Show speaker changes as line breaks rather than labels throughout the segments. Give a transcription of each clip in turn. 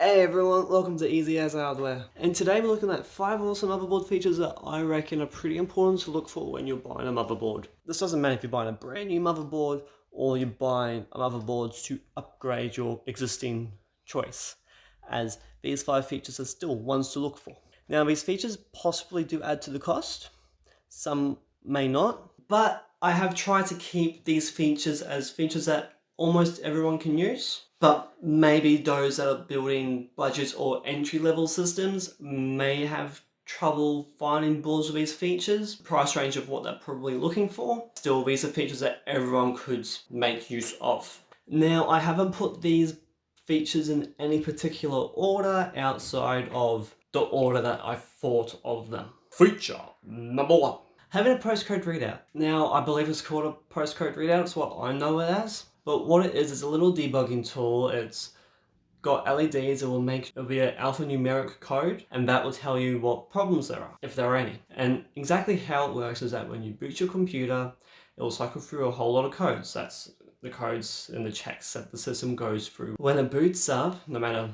Hey everyone, welcome to Easy As Hardware. And today we're looking at 5 awesome motherboard features that I reckon are pretty important to look for when you're buying a motherboard. This doesn't matter if you're buying a brand new motherboard or you're buying a motherboard to upgrade your existing choice, as these 5 features are still ones to look for. Now these features possibly do add to the cost, some may not, but I have tried to keep these features as features that almost everyone can use. But maybe those that are building budget or entry-level systems may have trouble finding boards with these features, price range of what they're probably looking for. Still, these are features that everyone could make use of. Now, I haven't put these features in any particular order outside of the order that I thought of them. Feature number 1. Having a postcode readout. Now, I believe it's called a postcode readout, it's what I know it as. But what it is a little debugging tool. It's got LEDs. It'll be an alphanumeric code, and that will tell you what problems there are, if there are any. And exactly how it works is that when you boot your computer, it will cycle through a whole lot of codes. That's the codes and the checks that the system goes through. When it boots up, no matter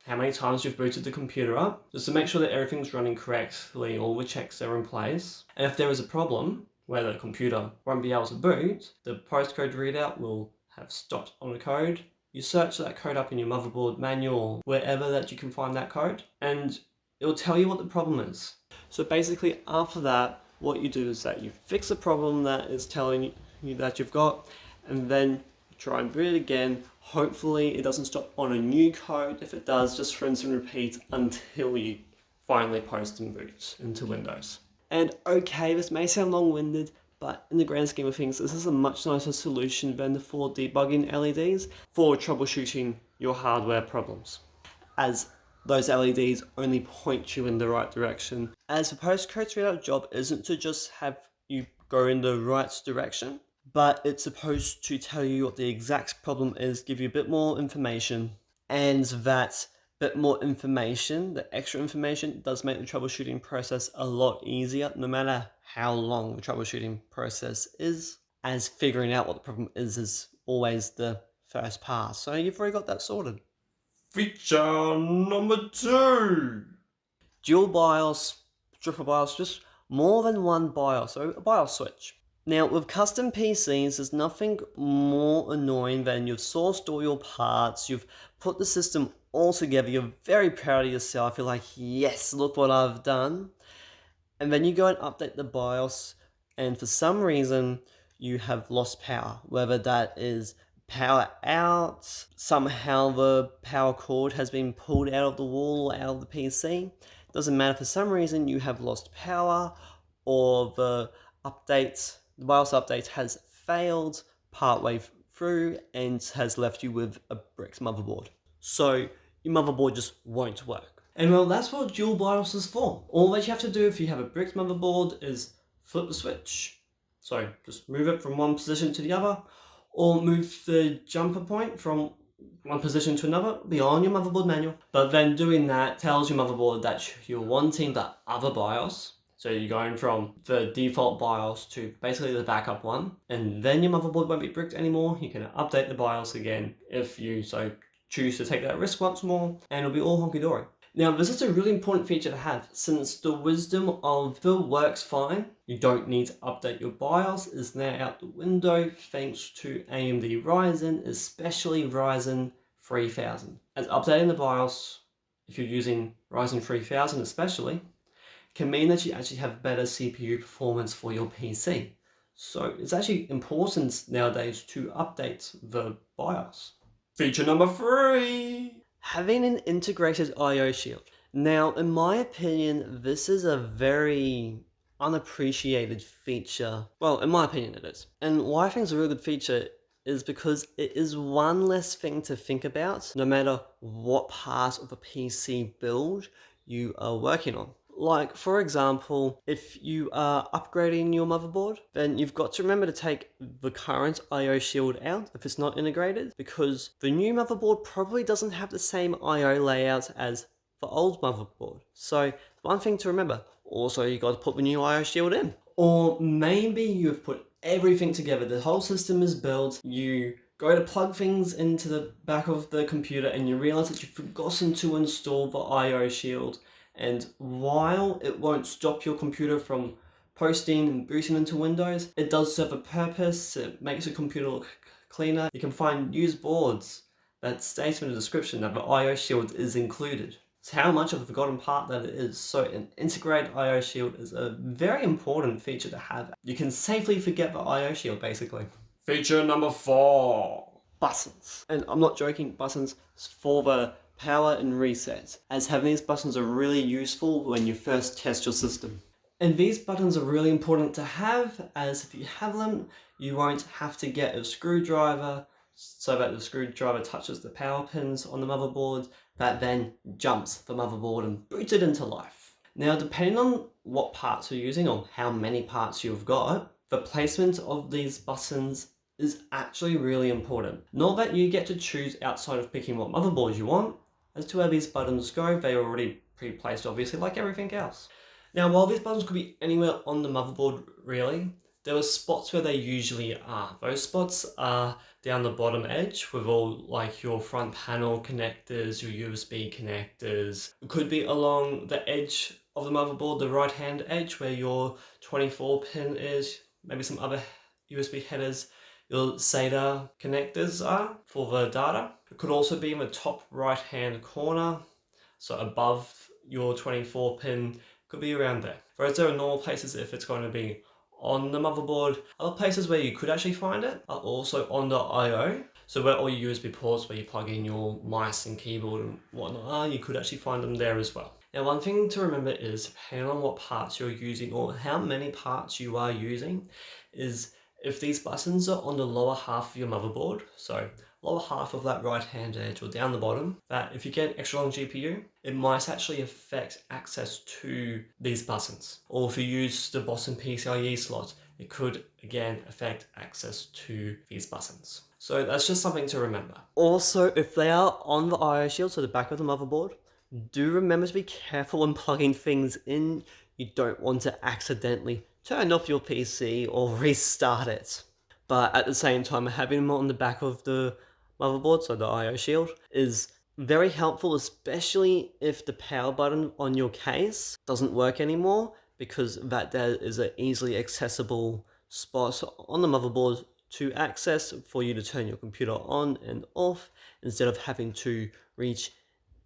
how many times you've booted the computer up, just to make sure that everything's running correctly, all the checks are in place. And if there is a problem where the computer won't be able to boot, the postcode readout will have stopped on the code. You search that code up in your motherboard manual, wherever that you can find that code, and it will tell you what the problem is. So basically after that, what you do is that you fix the problem that is telling you that you've got, and then try and boot it again. Hopefully it doesn't stop on a new code. If it does, just rinse and repeat until you finally post and boot into Windows. And okay, this may sound long-winded, but in the grand scheme of things, this is a much nicer solution than for debugging LEDs for troubleshooting your hardware problems, as those LEDs only point you in the right direction. As the postcode readout job isn't to just have you go in the right direction, but it's supposed to tell you what the exact problem is, give you a bit more information, and that bit more information, the extra information, does make the troubleshooting process a lot easier, no matter how long the troubleshooting process is, as figuring out what the problem is always the first pass. So you've already got that sorted. Feature number 2. Dual BIOS, triple BIOS, just more than one BIOS, so a BIOS switch. Now, with custom PCs, there's nothing more annoying than you've sourced all your parts, you've put the system all together, you're very proud of yourself, you're like, yes, look what I've done. And then you go and update the BIOS, and for some reason, you have lost power. Whether that is power out, somehow the power cord has been pulled out of the wall or out of the PC. Doesn't matter, for some reason you have lost power, or the BIOS update has failed partway through and has left you with a bricked motherboard. So your motherboard just won't work. And well, that's what dual BIOS is for. All that you have to do if you have a bricked motherboard is flip the switch. So just move it from one position to the other, or move the jumper point from one position to another beyond your motherboard manual. But then doing that tells your motherboard that you're wanting the other BIOS. So you're going from the default BIOS to basically the backup one, and then your motherboard won't be bricked anymore. You can update the BIOS again if you so choose to take that risk once more, and it'll be all honky-dory. Now, this is a really important feature to have, since the wisdom of if it works fine, you don't need to update your BIOS, is now out the window thanks to AMD Ryzen, especially Ryzen 3000. As updating the BIOS, if you're using Ryzen 3000 especially, can mean that you actually have better CPU performance for your PC. So it's actually important nowadays to update the BIOS. Feature number 3. Having an integrated I/O shield. Now, in my opinion, this is a very unappreciated feature. Well, in my opinion it is. And why I think it's a really good feature is because it is one less thing to think about, no matter what part of a PC build you are working on. Like, for example, if you are upgrading your motherboard, then you've got to remember to take the current I/O shield out if it's not integrated, because the new motherboard probably doesn't have the same I/O layout as the old motherboard. So, one thing to remember, also you got to put the new I/O shield in. Or maybe you've put everything together, the whole system is built, you go to plug things into the back of the computer and you realize that you've forgotten to install the I/O shield. And while it won't stop your computer from posting and booting into Windows, it does serve a purpose. It makes your computer look cleaner. You can find used boards that states in the description that the I/O shield is included. It's how much of a forgotten part that it is. So an integrated I/O shield is a very important feature to have. You can safely forget the I/O shield basically. Feature number 4. Buttons. And I'm not joking, buttons for the power and reset, as having these buttons are really useful when you first test your system. And these buttons are really important to have, as if you have them, you won't have to get a screwdriver so that the screwdriver touches the power pins on the motherboard that then jumps the motherboard and boots it into life. Now, depending on what parts you're using or how many parts you've got, the placement of these buttons is actually really important. Not that you get to choose outside of picking what motherboard you want. As to where these buttons go, they are already pre-placed obviously like everything else. Now, while these buttons could be anywhere on the motherboard really, there are spots where they usually are. Those spots are down the bottom edge with all like your front panel connectors, your USB connectors. It could be along the edge of the motherboard, the right hand edge where your 24 pin is, maybe some other USB headers, your SATA connectors are for the data. It could also be in the top right hand corner, so above your 24 pin, could be around there. Whereas there are normal places if it's going to be on the motherboard. Other places where you could actually find it are also on the I/O. So where all your USB ports where you plug in your mice and keyboard and whatnot are, you could actually find them there as well. Now, one thing to remember is, depending on what parts you're using or how many parts you are using, is if these buttons are on the lower half of your motherboard, so lower half of that right hand edge or down the bottom, that if you get an extra long GPU, it might actually affect access to these buttons. Or if you use the Boston PCIe slot, it could again affect access to these buttons. So that's just something to remember. Also, if they are on the I/O shield, so the back of the motherboard, do remember to be careful when plugging things in. You don't want to accidentally turn off your PC or restart it. But at the same time, having them on the back of the motherboard, so the I/O shield, is very helpful, especially if the power button on your case doesn't work anymore, because that there is an easily accessible spot on the motherboard to access for you to turn your computer on and off instead of having to reach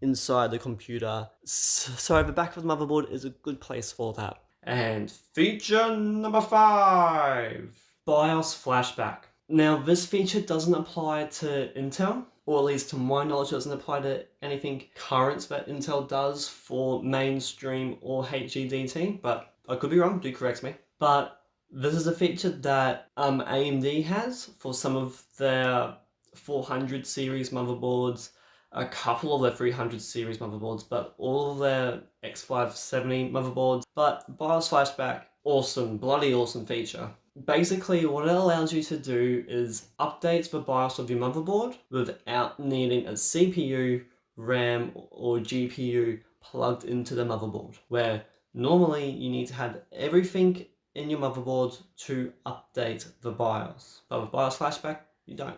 inside the computer. So the back of the motherboard is a good place for that. And feature number 5, BIOS flashback. Now, this feature doesn't apply to Intel, or at least to my knowledge doesn't apply to anything current that Intel does for mainstream or HEDT, but I could be wrong, do correct me. But this is a feature that AMD has for some of their 400 series motherboards, a couple of their 300 series motherboards, but all of their X570 motherboards. But BIOS flashback, awesome, bloody awesome feature. Basically, what it allows you to do is update the BIOS of your motherboard without needing a CPU, RAM, or GPU plugged into the motherboard, where normally you need to have everything in your motherboard to update the BIOS. But with BIOS flashback, you don't.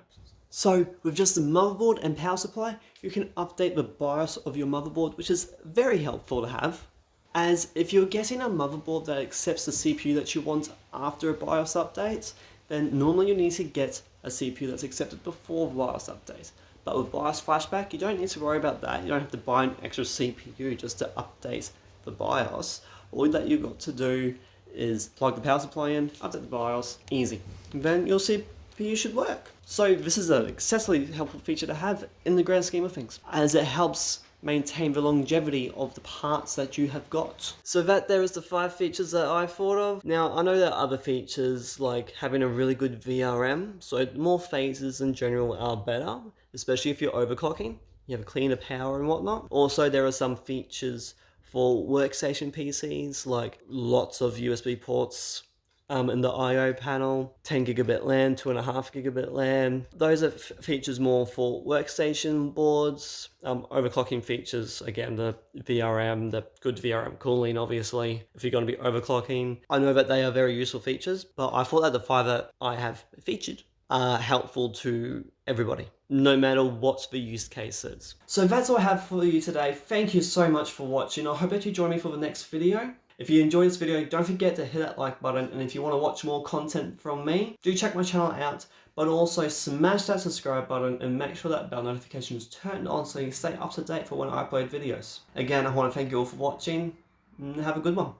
So with just the motherboard and power supply, you can update the BIOS of your motherboard, which is very helpful to have. As if you're getting a motherboard that accepts the CPU that you want after a BIOS update, then normally you need to get a CPU that's accepted before the BIOS update. But with BIOS flashback, you don't need to worry about that. You don't have to buy an extra CPU just to update the BIOS. All that you've got to do is plug the power supply in, update the BIOS, easy. And then your CPU should work. So this is an excessively helpful feature to have in the grand scheme of things, as it helps maintain the longevity of the parts that you have got. So that there is the 5 features that I thought of. Now, I know there are other features like having a really good VRM, so more phases in general are better, especially if you're overclocking. You have cleaner power and whatnot. Also, there are some features for workstation PCs, like lots of USB ports in the I/O panel, 10 gigabit LAN, 2.5 gigabit LAN. Those are features more for workstation boards. Overclocking features, again, the VRM, the good VRM cooling, obviously, if you're going to be overclocking. I know that they are very useful features, but I thought that the 5 that I have featured are helpful to everybody, no matter what the use case is. So that's all I have for you today. Thank you so much for watching. I hope that you join me for the next video. If you enjoyed this video, don't forget to hit that like button, and if you want to watch more content from me, do check my channel out, but also smash that subscribe button and make sure that bell notification is turned on so you stay up to date for when I upload videos. Again, I want to thank you all for watching, and have a good one.